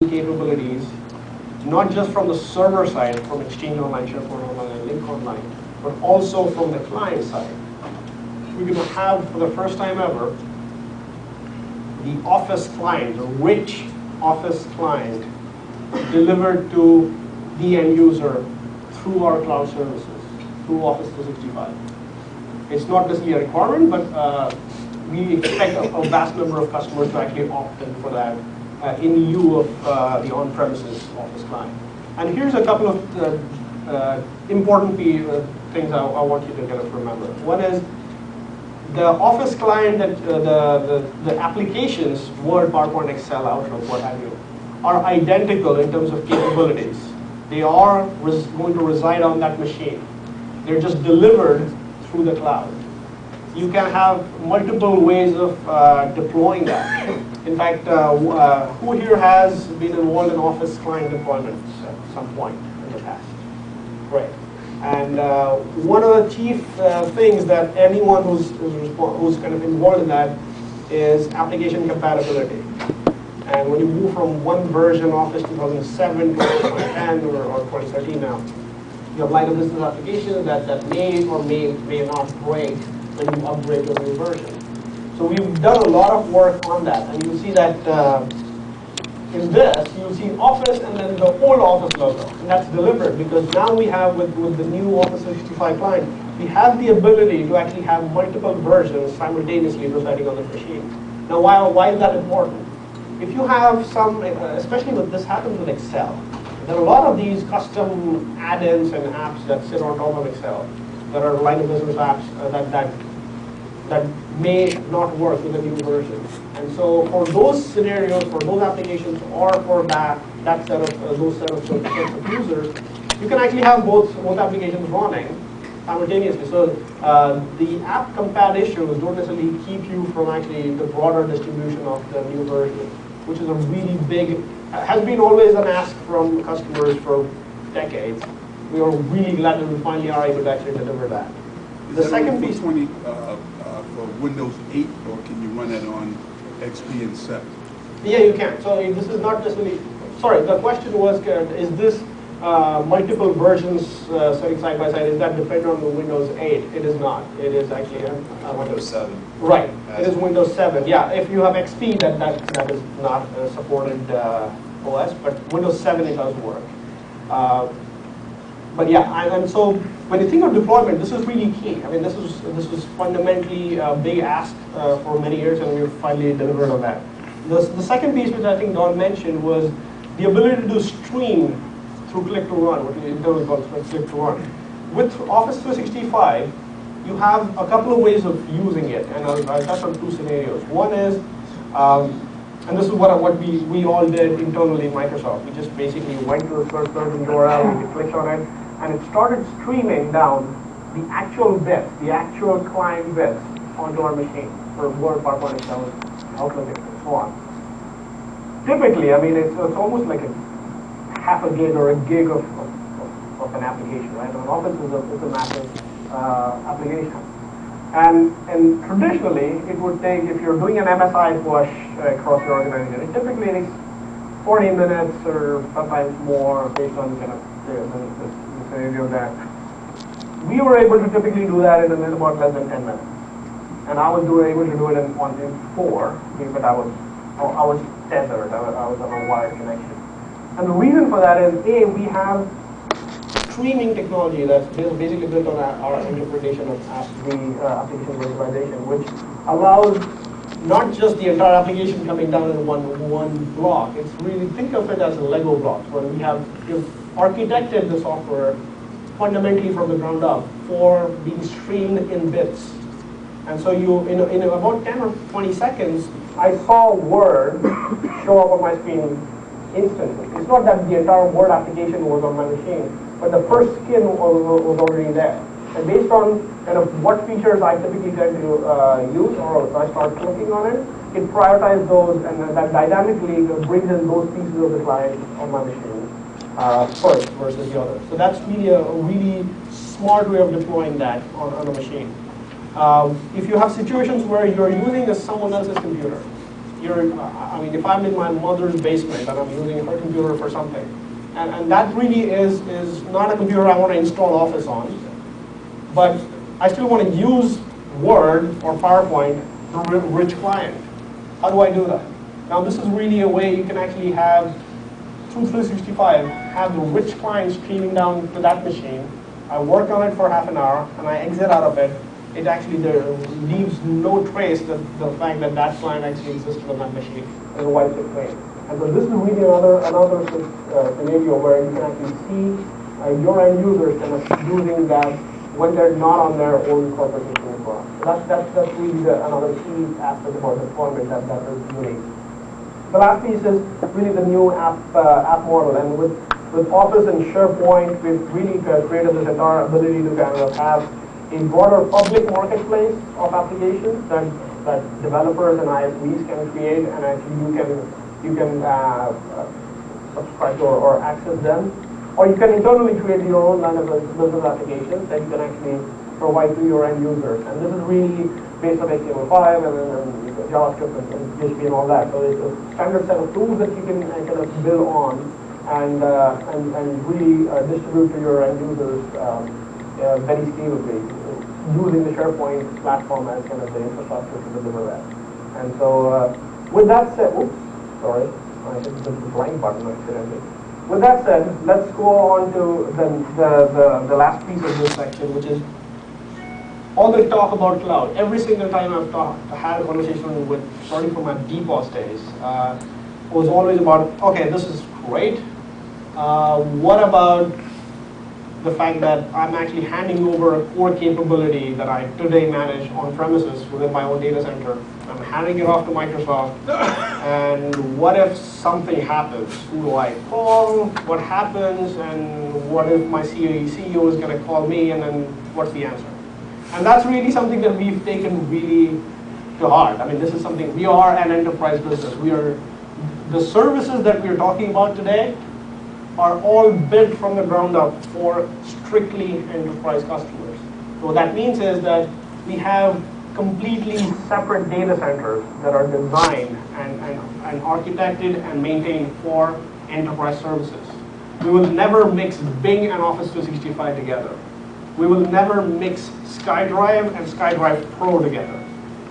capabilities, not just from the server side, from Exchange Online, SharePoint Online, and Lync Online, but also from the client side. We're going to have, for the first time ever, the Office client, the rich Office client, delivered to the end user through our cloud services, through Office 365. It's not necessarily a requirement, but we expect a vast number of customers to actually opt in for that in lieu of the on-premises Office client. And here's a couple of important things I want you to kind of remember. One is the Office client, that the applications, Word, PowerPoint, Excel, Outlook, what have you, are identical in terms of capabilities. They are going to reside on that machine. They're just delivered through the cloud. You can have multiple ways of deploying that. In fact, who here has been involved in Office client deployments at some point in the past? Right. And one of the chief things that anyone who's kind of involved in that is application compatibility. And when you move from one version, Office 2007 to 2010 or 2013 now, you have line of business applications that may or may not break when you upgrade to a new version. So we've done a lot of work on that, and you'll see that in this, you'll see Office and then the old Office logo, and that's deliberate because now we have, with the new Office 365 client, we have the ability to actually have multiple versions simultaneously residing on the machine. Now, why is that important? If you have some, especially with this happens with Excel, there are a lot of these custom add-ins and apps that sit on top of Excel. There are line of business apps that may not work with a new version. And so for those scenarios, for those applications, or for that set of those sets of users, you can actually have both applications running simultaneously. So the app compat issues don't necessarily keep you from actually the broader distribution of the new version, which is a really big, has been always an ask from customers for decades. We are really glad that we finally are able to actually deliver that. The second piece. For Windows 8, or can you run it on XP and 7? Yeah, you can. So this is not necessarily. Sorry, the question was: is this multiple versions sitting side by side? Is that dependent on the Windows 8? It is not. It is actually Windows 7. Right. It is Windows 7. Yeah. If you have XP, that is not supported OS, but Windows 7 it does work. But yeah, and so when you think of deployment, this is really key. I mean, this is fundamentally a big ask for many years, and we've finally delivered on that. The second piece, which I think Don mentioned, was the ability to do stream through click to run, what we internally call click to run. With Office 365, you have a couple of ways of using it, and I'll touch on two scenarios. One is, and this is what we all did internally in Microsoft. We just basically went to the search engine URL, we clicked on it, and it started streaming down the actual bits, the actual client bits onto our machine for Word, PowerPoint, Excel, Outlook, and so on. Typically, I mean, it's almost like a half a gig or a gig of an application, right? An Office is a massive application. And traditionally, it would take, if you're doing an MSI push across your organization, it typically takes 40 minutes or sometimes more based on kind of the scenario there. We were able to typically do that in about less than 10 minutes. And I was able to do it in 4, but I was tethered, I was on a wired connection. And the reason for that is, A, we have streaming technology that's basically built on our interpretation of application virtualization, which allows not just the entire application coming down in one block. It's really, think of it as Lego blocks, where you've architected the software fundamentally from the ground up for being streamed in bits. And so you, in about 10 or 20 seconds, I saw Word show up on my screen instantly. It's not that the entire Word application was on my machine, but the first skin was already there. And based on kind of what features I typically tend to use, or if I start clicking on it, it prioritizes those, and that dynamically brings in those pieces of the client on my machine first versus the other. So that's really a really smart way of deploying that on a machine. If you have situations where you're using someone else's computer, I mean, if I'm in my mother's basement and I'm using her computer for something, and that really is not a computer I want to install Office on, but I still want to use Word or PowerPoint through a rich client. How do I do that? Now, this is really a way you can actually have, through 365, have the rich client streaming down to that machine. I work on it for half an hour, and I exit out of it. It actually leaves no trace that the fact that that client actually existed on that machine and wipes it clean. And so this is really another scenario where you can actually see your end users kind of using that when they're not on their own corporate machine as well. So that's really another key aspect about deployment that is unique. The last piece is really the new app model, and with Office and SharePoint, we've really created this entire ability to kind of have a broader public marketplace of applications that developers and ISVs can create, and actually you can subscribe to or access them. Or you can internally create your own line of business applications that you can actually provide to your end users. And this is really based on HTML5 and JavaScript and PHP and all that. So it's a standard set of tools that you can kind of build on and really distribute to your end users very scalably, using the SharePoint platform as kind of the infrastructure to deliver that. And so with that said, sorry, I hit the blank button accidentally. With that said, let's go on to the last piece of this section, which is all the talk about cloud. Every single time I've had a conversation with, starting from my DPoS days, was always about, okay, this is great. What about the fact that I'm actually handing over a core capability that I today manage on premises within my own data center? I'm handing it off to Microsoft, and what if something happens? Who do I call? What happens? And what if my CEO is going to call me, and then what's the answer? And that's really something that we've taken really to heart. I mean, this is something, we are an enterprise business. The services that we're talking about today are all built from the ground up for strictly enterprise customers. So what that means is that we have completely separate data centers that are designed and architected and maintained for enterprise services. We will never mix Bing and Office 365 together. We will never mix SkyDrive and SkyDrive Pro together.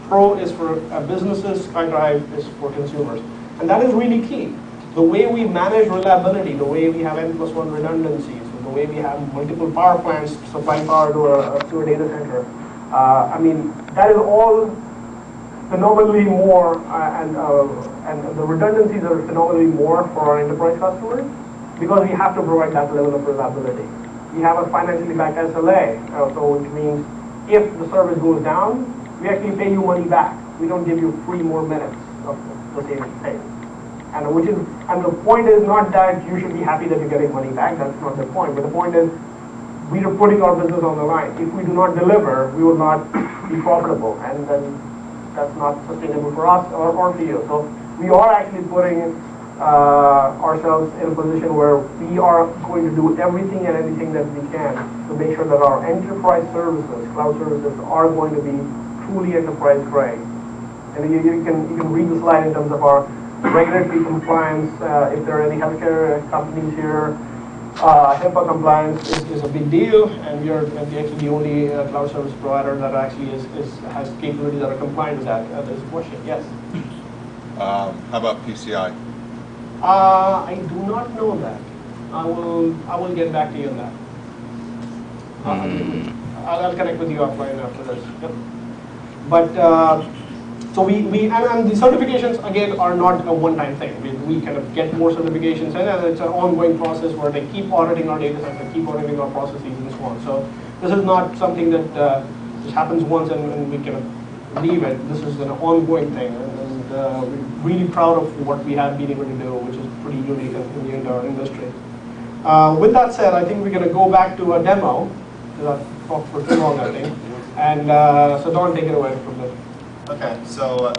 Pro is for businesses, SkyDrive is for consumers. And that is really key. The way we manage reliability, the way we have N+1 redundancies, the way we have multiple power plants supplying power to a data center, I mean, that is all phenomenally more, and the redundancies are phenomenally more for our enterprise customers because we have to provide that level of reliability. We have a financially backed SLA, so which means if the service goes down, we actually pay you money back. We don't give you 3 more minutes of the same thing. And the point is not that you should be happy that you're getting money back. That's not the point. But the point is, we are putting our business on the line. If we do not deliver, we will not be profitable, and then that's not sustainable for us or for you. So we are actually putting ourselves in a position where we are going to do everything and anything that we can to make sure that our enterprise services, cloud services, are going to be truly enterprise grade. And you can read the slide in terms of our regulatory compliance. If there are any healthcare companies here, HIPAA compliance is a big deal, and we are actually the only cloud service provider that actually has capabilities that are compliant with that. There's a question. Yes. How about PCI? I do not know that. I will get back to you on that. I'll connect with you offline after this. Yep. But so and the certifications again are not a one-time thing. We kind of get more certifications, and it's an ongoing process where they keep auditing our data center, keep auditing our processes, and so on. So this is not something that just happens once and we kind of leave it. This is an ongoing thing, and we're really proud of what we have been able to do, which is pretty unique in the entire industry. With that said, I think we're going to go back to a demo, because I've talked for too long, I think. And so Don, take it away from there. Okay, so